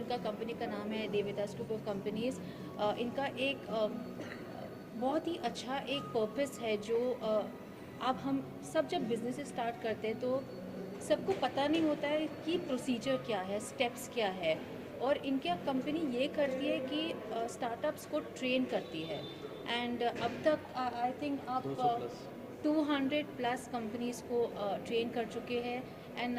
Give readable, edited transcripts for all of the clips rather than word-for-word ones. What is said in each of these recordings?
इनका कंपनी का नाम है देविदास ग्रुप ऑफ कंपनीज़। इनका एक बहुत ही अच्छा एक पर्पस है जो अब हम सब जब बिज़नेस स्टार्ट करते हैं तो सबको पता नहीं होता है कि प्रोसीजर क्या है, स्टेप्स क्या है। और इनकी कंपनी ये करती है कि स्टार्टअप्स को ट्रेन करती है। एंड अब तक आई थिंक आप 200 प्लस 200 प्लस कंपनीज़ को ट्रेन कर चुके हैं। एंड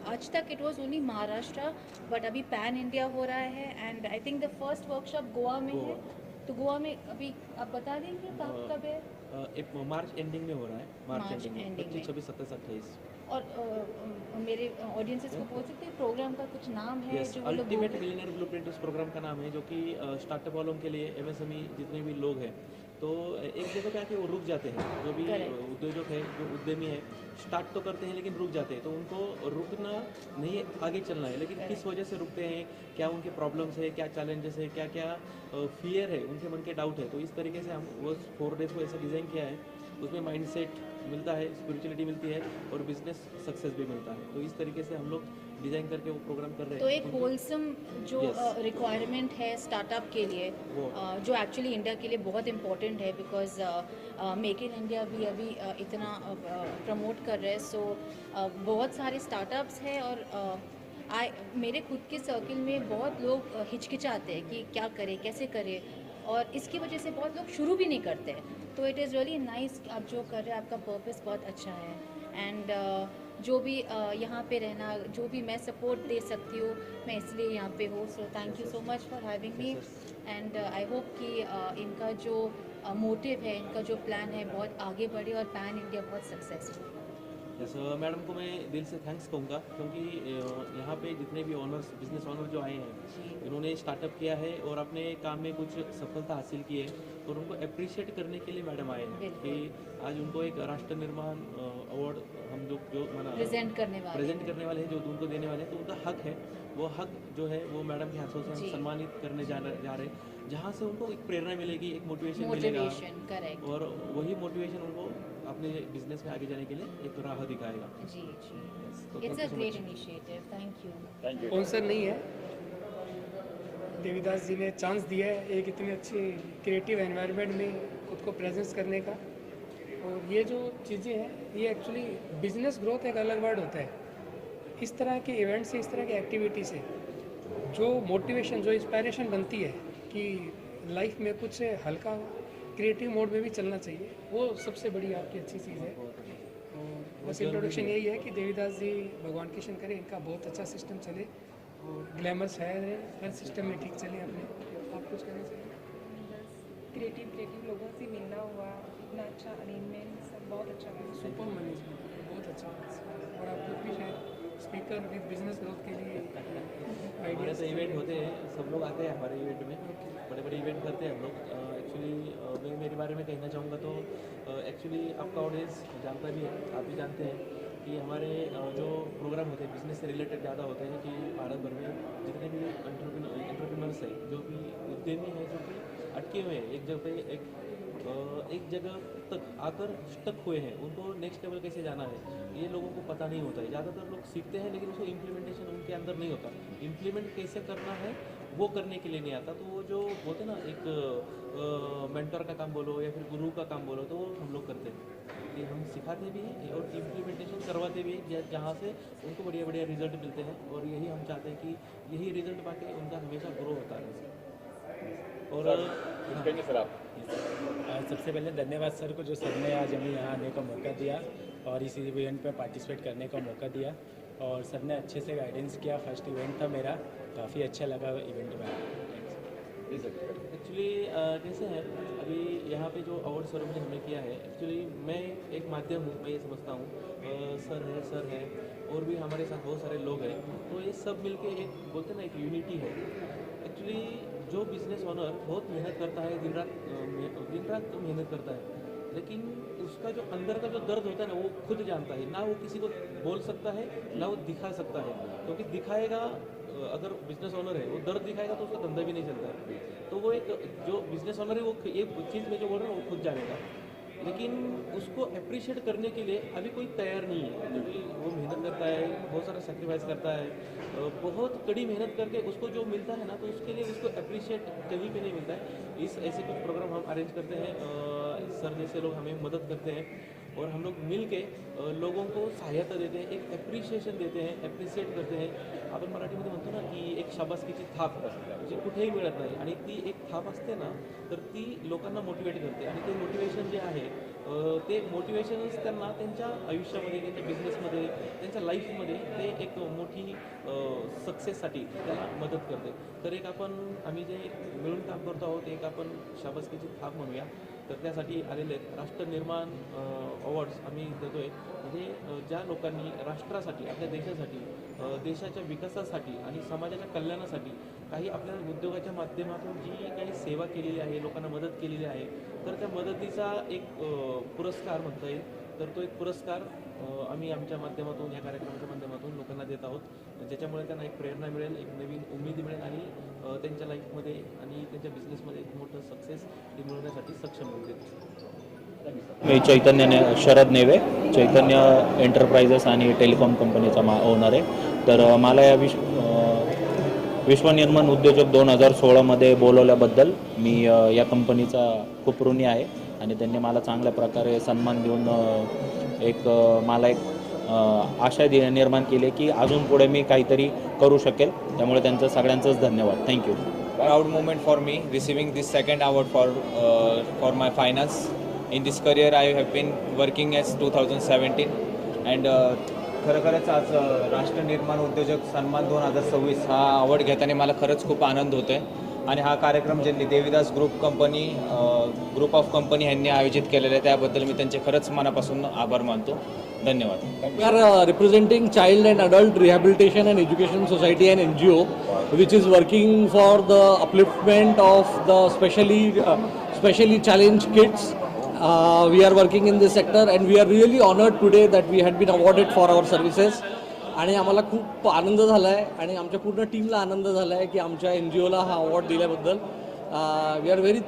आज तक इट वाज ओनली महाराष्ट्र, बट अभी पैन इंडिया हो रहा है। And I think the first workshop Goa में है। तो गोवा में अभी आप बता देंगे कब है? एक मार्च एंडिंग में हो रहा है, मार्च मार्च एंडिंग में एंडिंग 25, में। 26, 27, 28। और मेरे ऑडियंसेस को बोल सकते हैं प्रोग्राम का कुछ नाम है यस, जो वो लोग अल्टीमेट बिलियनर ब्लूप्रिंट उस प्रोग्राम का नाम है, जो कि स्टार्टअप वालों के लिए, एमएसएमई जितने भी लोग हैं, तो एक जगह पे आके वो रुक जाते हैं। जो भी Correct. उद्योजक है, जो उद्यमी है, स्टार्ट तो करते हैं लेकिन रुक जाते हैं। तो उनको रुकना नहीं है, आगे चलना है, लेकिन किस वजह से रुकते हैं, क्या उनके प्रॉब्लम्स है, क्या चैलेंजेस है, क्या क्या फियर है, उनके मन के डाउट है। तो इस तरीके से हम वो 4 डेज को ऐसा डिज़ाइन किया है, उसमें माइंडसेट मिलता है, स्पिरिचुअलिटी मिलती है और बिजनेस सक्सेस भी मिलता है। तो इस तरीके से हम लोग डिज़ाइन करके वो प्रोग्राम कर रहे हैं। तो एक होलसम जो Yes. रिक्वायरमेंट है स्टार्टअप के लिए, वो जो एक्चुअली इंडिया के लिए बहुत इम्पोर्टेंट है, बिकॉज मेक इन इंडिया भी अभी इतना प्रमोट कर रहे हैं। सो बहुत सारे स्टार्टअप्स हैं और मेरे खुद के सर्किल में बहुत लोग हिचकिचाते हैं कि क्या करें, कैसे करें, और इसकी वजह से बहुत लोग शुरू भी नहीं करते। तो इट इज़ रियली नाइस आप जो कर रहे हैं, आपका पर्पस बहुत अच्छा है। एंड जो भी यहाँ पे रहना, जो भी मैं सपोर्ट दे सकती हूँ, मैं इसलिए यहाँ पे हूँ। So thank you so much for having me. And I hope कि इनका जो मोटिव है, इनका जो प्लान है, बहुत आगे बढ़े और पैन इंडिया बहुत सक्सेसफुल। यस, मैडम को मैं दिल से थैंक्स कहूँगा, क्योंकि यहाँ पे जितने भी ऑनर्स, बिजनेस ऑनर जो आए हैं, इन्होंने स्टार्टअप किया है और अपने काम में कुछ सफलता हासिल की है, और उनको अप्रिशिएट करने के लिए मैडम आए हैं कि आज उनको एक राष्ट्र निर्माण अवार्ड हम जो माना प्रेजेंट करने वाले हैं, जो उनको देने वाले हैं। तो उनका हक है, वो हक जो है वो मैडम के हाथों से हम सम्मानित करने जा रहे हैं, जहाँ से उनको एक प्रेरणा मिलेगी, एक मोटिवेशन मिलेगा, करेक्ट। और वही मोटिवेशन उनको अपने बिजनेस में आगे जाने के लिए एक राह दिखाएगा। जी जी, तो it's thank a you so great much. Initiative. Thank you. Sponsor नहीं है, देवीदास जी ने चांस दिया है एक इतनी अच्छी क्रिएटिव एनवायरनमेंट में खुद को प्रेजेंस करने का। और ये जो चीज़ें हैं, ये एक्चुअली बिजनेस ग्रोथ एक अलग वर्ड होता है। इस तरह के इवेंट से, इस तरह की एक्टिविटी से जो मोटिवेशन, जो इंस्पायरेशन बनती है कि लाइफ में कुछ हल्का क्रिएटिव मोड में भी चलना चाहिए, वो सबसे बड़ी आपकी अच्छी चीज़ है। और बस इंट्रोडक्शन यही है कि देवीदास जी भगवान की शंकर है, इनका बहुत अच्छा सिस्टम चले और ग्लैमर शहर है, हर सिस्टम में ठीक चले। अपने आप कुछ कहना चाहिए? क्रिएटिव लोगों से मिलना हुआ, इतना अच्छा अरेंजमेंट, सब बहुत अच्छा लगा। सुपर मैनेजमेंट बहुत अच्छा। और आप लोग भी शायद स्पीकर विद बिजनेस ग्रोथ के लिए हमारे आइडियाज तो इवेंट होते हैं, सब लोग आते हैं हमारे इवेंट में, बड़े बड़े इवेंट करते हैं हम लोग। एक्चुअली मैं मेरे बारे में कहना चाहूँगा तो एक्चुअली आपका ऑडियंस जानता भी है, आप भी जानते हैं कि हमारे जो प्रोग्राम होते हैं बिजनेस से रिलेटेड ज़्यादा होते हैं, कि भारत भर में जितने भी एंटरप्रेन्योर्स हैं, जो भी उद्यमी हैं, जो कि अटके हुए हैं एक जगह पे, एक जगह तक आकर स्टक हुए हैं, उनको नेक्स्ट लेवल कैसे जाना है, ये लोगों को पता नहीं होता है। ज़्यादातर लोग सीखते हैं लेकिन उसको इम्प्लीमेंटेशन उनके अंदर नहीं होता, इम्प्लीमेंट कैसे करना है वो करने के लिए नहीं आता। तो वो जो बोलते हैं ना, एक मेंटर का काम बोलो या फिर गुरु का काम बोलो, तो वो हम लोग करते हैं कि हम सिखाते भी हैं और इम्प्लीमेंटेशन करवाते भी हैं, जहाँ से उनको बढ़िया बढ़िया रिजल्ट मिलते हैं। और यही हम चाहते हैं कि यही रिजल्ट पाके उनका हमेशा ग्रो होता है। और सर आप सबसे पहले धन्यवाद सर को, जो सर ने आज हमें यहाँ आने का मौका दिया और इस इवेंट में पार्टिसिपेट करने का मौका दिया। और सर ने अच्छे से गाइडेंस किया। फर्स्ट इवेंट था मेरा, काफ़ी अच्छा लगा इवेंट में। एक्चुअली कैसे है, अभी यहाँ पे जो अवार्ड सेरेमनी हमने किया है, एक्चुअली मैं एक माध्यम हूँ, मैं ये समझता हूँ। सर है और भी हमारे साथ बहुत सारे लोग हैं, तो ये सब मिलके एक बोलते हैं ना, एक यूनिटी है। एक्चुअली जो बिजनेस ओनर बहुत मेहनत करता है, दिन रात मेहनत करता है, लेकिन उसका जो अंदर का जो दर्द होता है ना, वो खुद जानता है। ना वो किसी को बोल सकता है, ना वो दिखा सकता है, क्योंकि दिखाएगा, अगर बिजनेस ओनर है वो दर्द दिखाएगा तो उसका धंधा भी नहीं चलता है। तो वो एक जो बिजनेस ओनर है, वो एक चीज़ में जो बोल रहा है वो खुद जानेगा। लेकिन उसको अप्रिशिएट करने के लिए अभी कोई तैयार नहीं है, क्योंकि वो मेहनत करता है, बहुत सारा सेक्रीफाइस करता है, बहुत कड़ी मेहनत करके उसको जो मिलता है ना, तो उसके लिए उसको अप्रिशिएट कहीं पे नहीं मिलता है। इस ऐसे कुछ प्रोग्राम हम अरेंज करते हैं, सर जैसे लोग हमें मदद करते हैं और हम लोग मिल के लोगों को सहायता देते हैं, एक अप्रिशिएशन देते हैं, अप्रिशिएट करते हैं. आपण मराठीमध्ये म्हणतो ना की एक शाबासकीची थाप जी कुठेही मिळत नाही आणि ती एक थाप असते ना, तर ती लोकांना मोटिवेट करते आणि ते मोटिवेशन जे आहे ते मोटिवेशनच त्यांना त्यांच्या आयुष्यामध्ये, त्यांच्या बिझनेसमध्ये, त्यांच्या लाईफमध्ये ते एक मोठी सक्सेससाठी त्याला मदत करते. तर एक आम्ही जे मिळून काम करतो आहोत, एक आपण शाबासकीची थाप म्हणूया. तर त्यासाठी आलेले आहेत राष्ट्र निर्माण अवॉर्ड्स आम्ही देतो आहे. म्हणजे ज्या लोकांनी राष्ट्रासाठी, आपल्या देशासाठी, देशाच्या विकासासाठी आणि समाजाच्या कल्याणासाठी काही आपल्या उद्योगाच्या माध्यमातून जी काही सेवा केलेली आहे, लोकांना मदत केलेली आहे, तर त्या मदतीचा एक पुरस्कार म्हणता येईल. तर तो एक पुरस्कार आम्ही आमच्या माध्यमातून, या कार्यक्रमाच्या माध्यमातून लोकांना देत आहोत, ज्याच्यामुळे त्यांना एक प्रेरणा मिळेल, एक नवीन उमेद मिळेल आणि त्यांच्या लाईफमध्ये आणि त्यांच्या बिझनेसमध्ये एक मोठं सक्सेस ते मिळवण्यासाठी सक्षम होतील. मी चैतन्य शरद नेवे, चैतन्य एंटरप्राइजेस आणि टेलिकॉम कंपनीचा ओनर आहे. तर मला या विश्वनिर्माण उद्योजक 2016मध्ये बोलवल्याबद्दल मी या कंपनीचा खूप ऋणी आहे आणि त्यांनी मला चांगल्या प्रकारे सन्मान देऊन मला एक आशा निर्माण केली की अजून पुढे मी काहीतरी करू शकेल. त्यामुळे त्यांचं सगळ्यांचंच धन्यवाद. Thank you. Proud moment for me receiving this second award for my finance. In this career I have been working as 2017 and खरोखरच आज राष्ट्र निर्माण उद्योजक सन्मान 2026 हा अवॉर्ड घेताना मला खरंच खूप आनंद होतो आहे. आणि हा कार्यक्रम ज्यांनी देवीदास ग्रुप ऑफ कंपनी यांनी आयोजित केलेला आहे त्याबद्दल मी त्यांचे खरंच मनापासून आभार मानतो. धन्यवाद. We are representing Child and Adult Rehabilitation and Education Society, an NGO, which is working for the upliftment of the specially challenged kids. We are working in this sector and we are really honored today that we had been awarded for our services. आणि आम्हाला खूप आनंद झाला आहे आणि आमच्या पूर्ण टीमला आनंद झाला आहे की आमच्या NGOला हा अवॉर्ड दिल्याबद्दल. We are very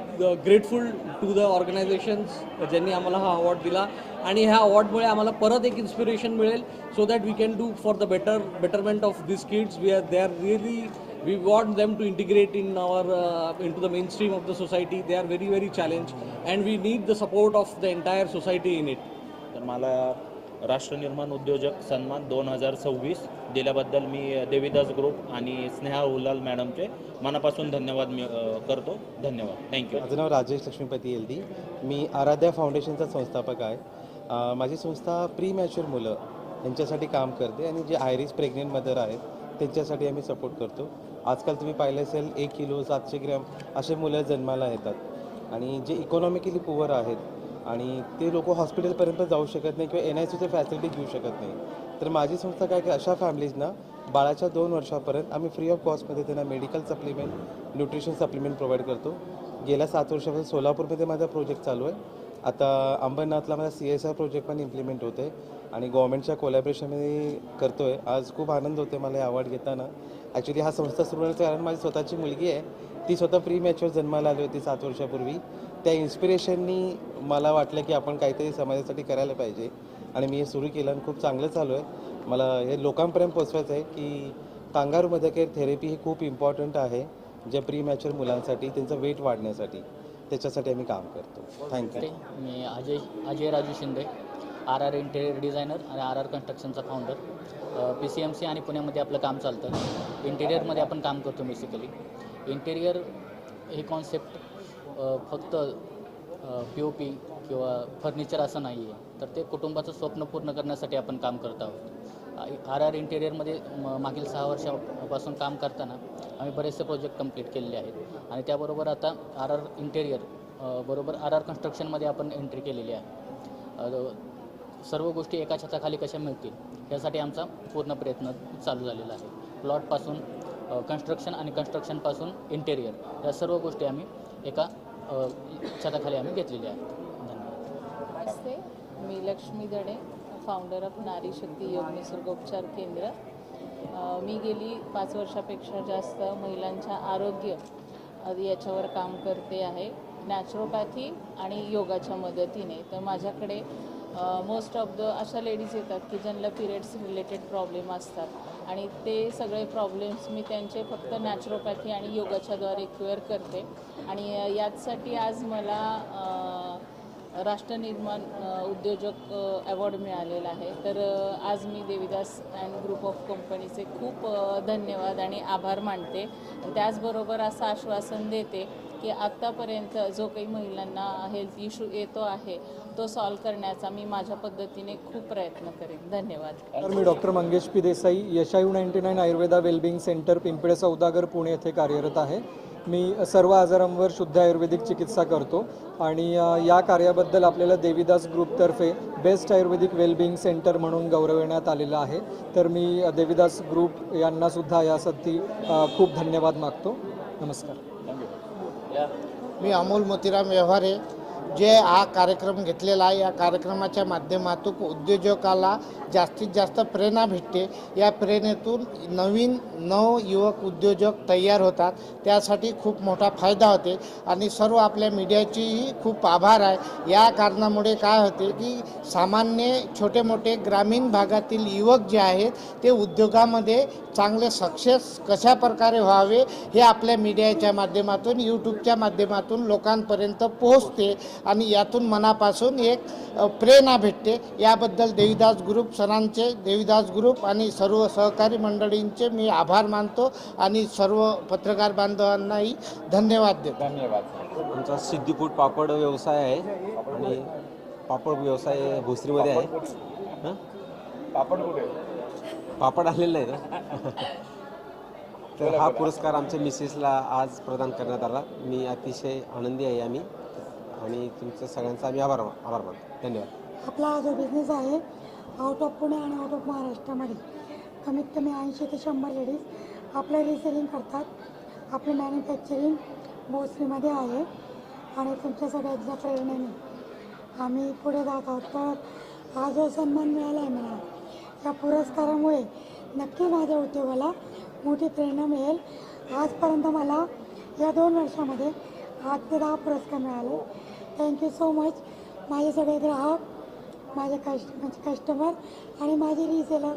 grateful to the organisations ज्यांनी आम्हाला हा अवॉर्ड दिला आणि ह्या अवॉर्डमुळे आम्हाला परत एक इन्स्पिरेशन मिळेल so that we can do for the betterment of this kids. They are really we want them to integrate into the mainstream of the society. They are very very challenged and we need the support of the entire society in it. तर मला राष्ट्र निर्माण उद्योजक सन्मान 2026 दिल्याबद्दल मी Devidas group आणि स्नेहा उलाल मॅडमचे मनापासून धन्यवाद करतो. धन्यवाद. थँक्यू. माझं नाव राजेश लक्ष्मीपती येल्दी. मी आराध्या फाउंडेशनचा संस्थापक आहे. माझी संस्था प्री मॅच्युअर मुलं यांच्यासाठी काम करते आणि जे आयरिस प्रेग्नेंट मदर आहेत त्यांच्यासाठी आम्ही सपोर्ट करतो. आजकाल तुम्ही पाहिलं असेल 1 किलो 700 ग्रॅम असे मुलं जन्माला येतात आणि जे इकॉनॉमिकली पुअर आहेत आणि ते लोक हॉस्पिटलपर्यंत जाऊ शकत नाही किंवा NICUचे फॅसिलिटी घेऊ शकत नाही. तर माझी संस्था काय की अशा फॅमिलीजना बाळाच्या 2 वर्षापर्यंत आम्ही फ्री ऑफ कॉस्टमध्ये त्यांना medical supplement, nutrition supplement provide करतो. गेल्या 7 वर्षापासून सोलापूरमध्ये माझा प्रोजेक्ट चालू आहे. आता अंबरनाथला माझा CSR प्रोजेक्ट पण इम्प्लिमेंट होतो आहे आणि गव्हर्नमेंटच्या कोलॅबरेशनमध्ये करतो आहे. आज खूप आनंद होतो आहे मला हे अवॉर्ड घेताना. ॲक्च्युली हा संस्था सुरू होण्याचं कारण माझी स्वतःची मुलगी आहे, ती स्वतः प्री मॅच्युअर जन्माला आली होती 7 वर्षापूर्वी. त्या इन्स्पिरेशननी मला वाटलं की आपण काहीतरी समाजासाठी करायला पाहिजे आणि मी हे सुरू केलं आणि खूप चांगलं चालू आहे. मला हे लोकांपर्यंत पोचवायचं आहे की कांगारू मदर केअर थेरपी ही खूप इम्पॉर्टंट आहे ज्या प्री मॅच्युअर मुलांसाठी, त्यांचं वेट वाढण्यासाठी. त्याच्यासाठी आम्ही काम करतो. थँक्यू. मी Ajay Raju Shinde, RR interior designer आणि RR कन्स्ट्रक्शनचा फाउंडर. PCMC आणि पुण्यामध्ये आपलं काम चालतं. इंटेरियरमध्ये आपण काम करतो. बेसिकली इंटेरियर ही कॉन्सेप्ट फक्त POP किंवा फर्निचर असं नाही आहे, तर ते कुटुंबाचं स्वप्न पूर्ण करण्यासाठी आपण काम करत आहोत. RR इंटेरियरमध्ये मागील 6 वर्षापासून काम करताना आम्ही बरेचसे प्रोजेक्ट कंप्लीट केलेले आहेत आणि त्याबरोबर आता RR इंटेरियर बरोबर RR कन्स्ट्रक्शनमध्ये आपण एंट्री केलेली आहे. सर्व गोष्टी एका छताखाली कशा मिळतील यासाठी आमचा पूर्ण प्रयत्न चालू झालेला आहे. प्लॉटपासून कन्स्ट्रक्शन आणि कन्स्ट्रक्शनपासून इंटेरियर या सर्व गोष्टी आम्ही एका छताखाली आम्ही घेतलेल्या आहेत. धन्यवाद. नमस्ते, मी लक्ष्मी दडे, फाउंडर ऑफ नारी शक्ती योग निसर्गोपचार केंद्र. मी गेली 5 वर्षापेक्षा जास्त महिलांच्या आरोग्य याच्यावर काम करते आहे. नॅचरोपॅथी आणि योगाच्या मदतीने. तर माझ्याकडे मोस्ट ऑफ द अशा लेडीज येतात की ज्यांना पिरियड्स रिलेटेड प्रॉब्लेम असतात आणि ते सगळे प्रॉब्लेम्स मी त्यांचे फक्त नॅचरोपॅथी आणि योगाच्याद्वारे क्युअर करते. आणि याचसाठी आज मला राष्ट्रनिर्माण उद्योजक अवॉर्ड मिळालेला आहे. तर आज मी देवीदास अँड ग्रुप ऑफ कंपनीचे खूप धन्यवाद आणि आभार मानते. त्याचबरोबर असं आश्वासन देते की आत्तापर्यंत जो काही महिलांना हेल्थ इश्यू येतो आहे तो सॉल्व करण्याचा मी माझ्या पद्धतीने खूप प्रयत्न करेन. धन्यवाद. तर मी डॉक्टर मंगेश पी देसाई, यशायू 99 आयुर्वेदा वेलबिंग सेंटर, पिंपळे सौदागर, पुणे येथे कार्यरत आहे. मी सर्व आजारांवर शुद्ध आयुर्वेदिक चिकित्सा करतो आणि या कार्याबद्दल आपल्याला देवीदास ग्रुपतर्फे बेस्ट आयुर्वेदिक वेलबिंग सेंटर म्हणून गौरवण्यात आलेलं आहे. तर मी देवीदास ग्रुप यांनासुद्धा यासाठी खूप धन्यवाद मागतो. नमस्कार. मी अमोल मोतीराम व्यवहारे, जे हा कार्यक्रम घेतलेला आहे, या कार्यक्रमाच्या माध्यमातून उद्योजकाला जास्तीत जास्त प्रेरणा भेटते. या प्रेरणेतून नवयुवक उद्योजक तयार होतात. त्यासाठी खूप मोठा फायदा होते आणि सर्व आपल्या मीडियाचीही खूप आभार आहे. या कारणामुळे काय होते की सामान्य छोटे मोठे ग्रामीण भागातील युवक जे आहेत ते उद्योगामध्ये चांगले सक्सेस कशा प्रकारे व्हावे हे आपल्या मीडियाच्या माध्यमातून, यूट्यूबच्या माध्यमातून लोकांपर्यंत पोहोचते आणि यातून मनापासून एक प्रेरणा भेटते. याबद्दल देवीदास ग्रुप सरांचे, देवीदास ग्रुप आणि सर्व सहकारी मंडळींचे मी आभार मानतो आणि सर्व पत्रकार बांधवांनाही धन्यवाद देतो. धन्यवाद. आमचा सिद्धीपूट पापड व्यवसाय आहे आणि पापड व्यवसाय भोसरीमध्ये आहे. पापड कुठे? पापड आलेलं आहे ना. तर हा पुरस्कार आमच्या मिसेसला आज प्रदान करण्यात आला. मी अतिशय आनंदी आहे आम्ही आणि तुमचं सगळ्यांचा आम्ही आभार मानतो. धन्यवाद. आपला हा जो बिझनेस आहे आउट ऑफ पुणे आणि आउट ऑफ महाराष्ट्रामध्ये कमीत कमी 80 ते 100 लेडीज आपलं रिसेलिंग करतात. आपलं मॅन्युफॅक्चरिंग भोसरीमध्ये आहे आणि तुमच्या सगळ्यांच्या प्रेरणेने आम्ही पुढे जात आहोत. तर हा जो सन्मान मिळाला आहे मला, या पुरस्कारामुळे नक्की माझ्या उद्योगाला मोठी प्रेरणा मिळेल. आजपर्यंत मला या 2 वर्षामध्ये 8 ते 10 पुरस्कार मिळाले. Thank you so much. माझे सगळे ग्राहक, माझे कस्टमर आणि माझे रिसेलर,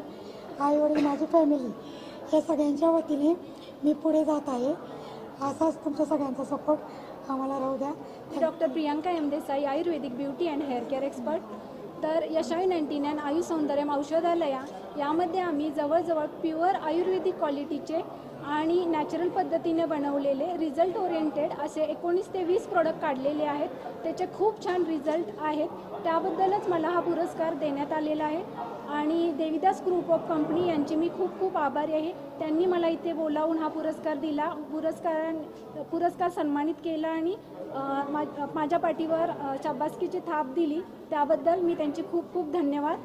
आईवडील, माझी फॅमिली या सगळ्यांच्या वतीने मी पुढे जात आहे. असाच तुमच्या सगळ्यांचा सपोर्ट आम्हाला राहू द्या. Doctor Priyanka M Desai, Ayurvedic beauty and hair care expert. तर यशायू 99 आयु सौंदर्यम औषधालया यामध्ये आम्ही जवळजवळ प्युअर आयुर्वेदिक क्वालिटीचे आणि नॅचरल पद्धतीने बनवलेले रिझल्ट ओरिएंटेड असे 19 ते 20 प्रोडक्ट काढलेले आहेत. त्याचे खूप छान रिझल्ट आहेत. त्याबद्दलच मला हा पुरस्कार देण्यात आलेला आहे आणि देवीदास ग्रुप ऑफ कंपनी यांची मी खूप खूप आभारी आहे. त्यांनी मला इथे बोलावून हा पुरस्कार दिला, पुरस्कार सन्मानित केला आणि माझ्या पाठीवर शाबासकीची थाप दिली. त्याबद्दल मी त्यांची खूप खूप धन्यवाद.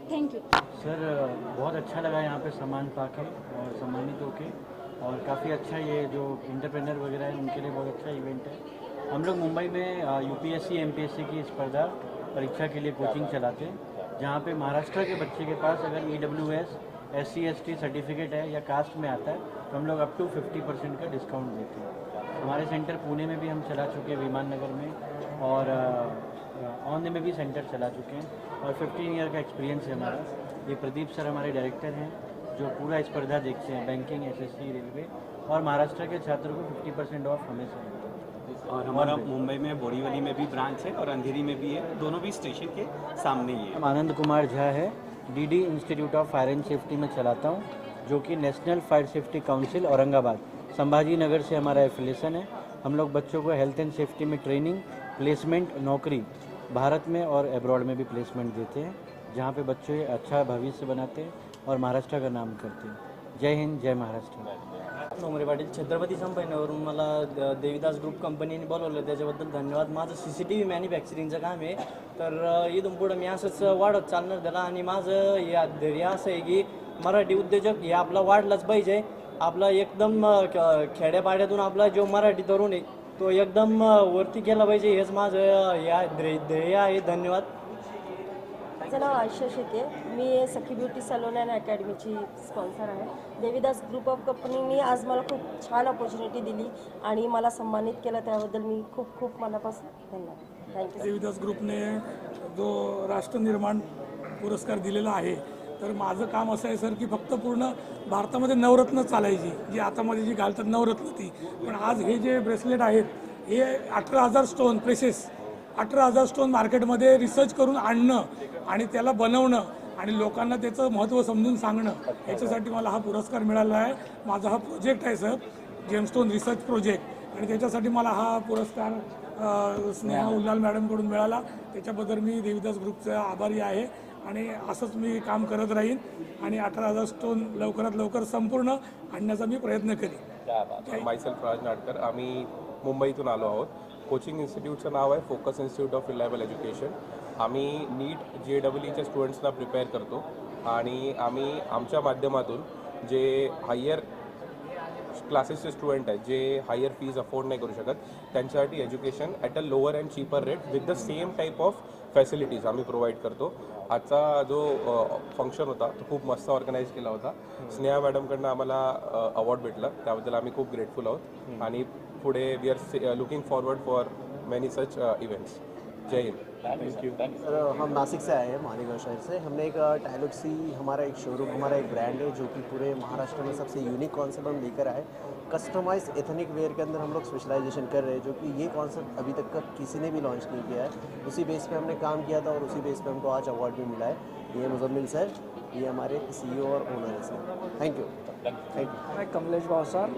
Thank you sir. बहुत अच्छा लगा यहाँ पे सामान पाके और सम्मानित होके, और काफ़ी अच्छा ये जो इंटरप्रेनर वगैरह है उनके लिए बहुत अच्छा इवेंट है. हम लोग मुंबई में UPSC MPSC की स्पर्धा परीक्षा के लिए कोचिंग चलाते हैं, जहाँ पे महाराष्ट्र के बच्चे के पास अगर EWS SC ST सर्टिफिकेट है या कास्ट में आता है तो हम लोग अप टू 50% का डिस्काउंट देते हैं. हमारे सेंटर पुणे में भी हम चला चुके हैं, विमान नगर में, और औंध में भी सेंटर चला चुके हैं और 15 ईयर का एक्सपीरियंस है हमारा. ये प्रदीप सर हमारे डायरेक्टर हैं जो पूरा स्पर्धा देखते हैं, बैंकिंग, SSC, रेलवे, और महाराष्ट्र के छात्रों को 50% ऑफ हमेशा है. और हमारा मुंबई में बोरीवली में भी ब्रांच है और अंधेरी में भी है, दोनों भी स्टेशन के सामने ही है. आनंद कुमार झा है, DD institute of fire and safety में चलाता हूँ, जो कि national fire safety council Aurangabad Sambhaji Nagar से हमारा एफिलिएशन है. हम लोग बच्चों को हेल्थ एंड सेफ्टी में ट्रेनिंग, प्लेसमेंट, नौकरी भारत में और एब्रॉड में भी प्लेसमेंट देते हैं, जहाँ पे बच्चे अच्छा भविष्य बनाते हैं और महाराष्ट्र का नाम करते हैं. जय हिंद, जय महाराष्ट्र. नोमरे पाटील, छत्रपती संभाजीनगरवरून मला देवीदास ग्रुप कंपनीने बोलवलं, त्याच्याबद्दल धन्यवाद. माझं CCTV मॅन्युफॅक्चरिंगचं काम आहे. तर इथून पुढं मी असंच वाढत चालणार त्याला आणि माझं या ध्येय असं आहे की मराठी उद्योजक हे आपला वाढलाच पाहिजे. आपला एकदम खेड्यापाड्यातून आपला जो मराठी तरुण आहे तो एकदम वरती गेला पाहिजे, हेच माझं या ध्येय आहे. धन्यवाद. माझं नाव आयशा शेके, मी सखी ब्युटी सॅलोन अँड अकॅडमीची स्पॉन्सर आहे. देवीदास ग्रुप ऑफ कंपनीने आज मला खूप छान अपॉर्च्युनिटी दिली आणि मला सन्मानित केलं, त्याबद्दल मी खूप खूप मनापासून धन्यवाद. थँक्यू. देवीदास ग्रुपने जो राष्ट्र निर्माण पुरस्कार दिलेला आहे, तर माझं काम असं आहे सर की फक्त पूर्ण भारतामध्ये नवरत्न चालायची, जी हातामध्ये जी घालतात नवरत्न ती, पण आज हे जे ब्रेसलेट आहेत हे 18,000 स्टोन प्रेसेस, 18,000 स्टोन मार्केटमध्ये रिसर्च करून आणणं आणि त्याला बनवणं आणि लोकांना त्याचं महत्त्व समजून सांगणं, याच्यासाठी मला हा पुरस्कार मिळाला आहे. माझा हा प्रोजेक्ट आहे सर, जेमस्टोन रिसर्च प्रोजेक्ट, आणि त्याच्यासाठी मला हा पुरस्कार स्नेहा उल्लाल मॅडमकडून मिळाला. त्याच्याबद्दल मी देवीदास ग्रुपचा आभारी आहे आणि असंच मी काम करत राहीन आणि 18,000 स्टोन लवकरात लवकर संपूर्ण आणण्याचा मी प्रयत्न करेन. मायसेल्फ राज नाडकर, आम्ही मुंबईतून आलो आहोत. कोचिंग इन्स्टिट्यूटचं नाव आहे focus institute of reliable education. आम्ही नीट JEEच्या स्टुडंट्सना प्रिपेअर करतो आणि आम्ही आमच्या माध्यमातून जे हायर क्लासेसचे स्टुडंट आहेत, जे हायर फीज अफोर्ड नाही करू शकत, त्यांच्यासाठी education at a lower and cheaper rate with the same type of facilities आम्ही प्रोव्हाइड करतो. आजचा जो फंक्शन होता तो खूप मस्त ऑर्गनाईज केला होता. स्नेहा मॅडमकडनं आम्हाला अवॉर्ड भेटला, त्याबद्दल आम्ही खूप ग्रेटफुल आहोत आणि पुढे we are looking forward for many such events. Jai Hind. Thank you sir. हम नासिक से आए हैं, मालेगांव शहर से. हमने एक टाइलुक्सी हमारा एक शोरूम, हमारा एक ब्रांड है जो कि पूरे महाराष्ट्र में सबसे यूनिक कॉन्सेप्ट हम लेकर आए. कस्टमाइज एथनिक वेयर के अंदर हम लोग स्पेशलाइजेशन कर रहे हैं, जो कि ये कॉन्सेप्ट अभी तक का किसी ने भी लॉन्च नहीं किया है. उसी बेस पे हमने काम किया था और उसी बेस पे हमको आज अवार्ड भी मिला है. ये मुजम्मिल सर, ये हमारे CEO और ओनर है सर. Thank you. मैं कमलेश भावसार,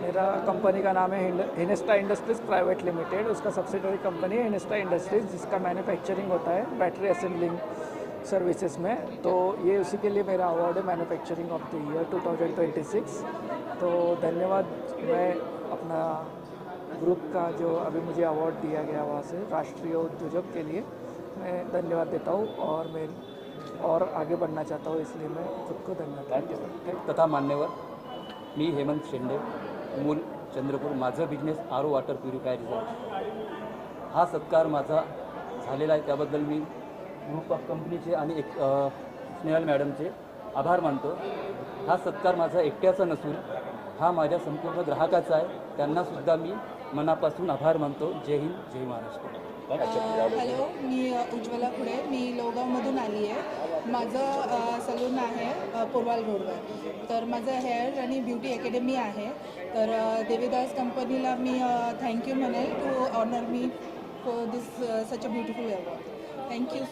मेरा कंपनी का नाम है हिनेस्टा इंडस्ट्रीज़ प्राइवेट लिमिटेड. उसका सब्सिडरी कंपनी है हिनेस्टा इंडस्ट्रीज़, जिसका मैन्युफैक्चरिंग होता है बैटरी असेंबलिंग सर्विसेज में. तो ये उसी के लिए मेरा अवार्ड है मैन्युफैक्चरिंग ऑफ द ईयर 2026. तो धन्यवाद. मैं अपना ग्रुप का जो अभी मुझे अवार्ड दिया गया वहाँ से राष्ट्रीय उद्योजक के लिए मैं धन्यवाद देता हूँ और मैं और आगे बढ़ना चाहता हूँ, इसलिए मैं खुद को धन्यवाद देता हूँ. तथा मान्यवर, मी हेमंत शेंडे, मूल चंद्रपूर. माझं बिझनेस RO वॉटर प्युरिफायरचा आहे. हा सत्कार माझा झालेला आहे, त्याबद्दल मी ग्रुप ऑफ कंपनीचे आणि एक स्नेहल मॅडमचे आभार मानतो. हा सत्कार माझा एकट्याचा नसून हा माझ्या संपूर्ण ग्राहकाचा आहे, त्यांनासुद्धा मी मनापासून आभार मानतो. जय हिंद, जय महाराष्ट्र. हॅलो, मी उज्ज्वला खुडे, मी लोगावमधून आली आहे. माझं सलून आहे पोरवाल रोडवर. तर माझं हेअर आणि ब्युटी अकॅडमी आहे. तर देवीदास कंपनीला मी थँक्यू म्हणेल to honour me for this such a beautiful award. Thank you.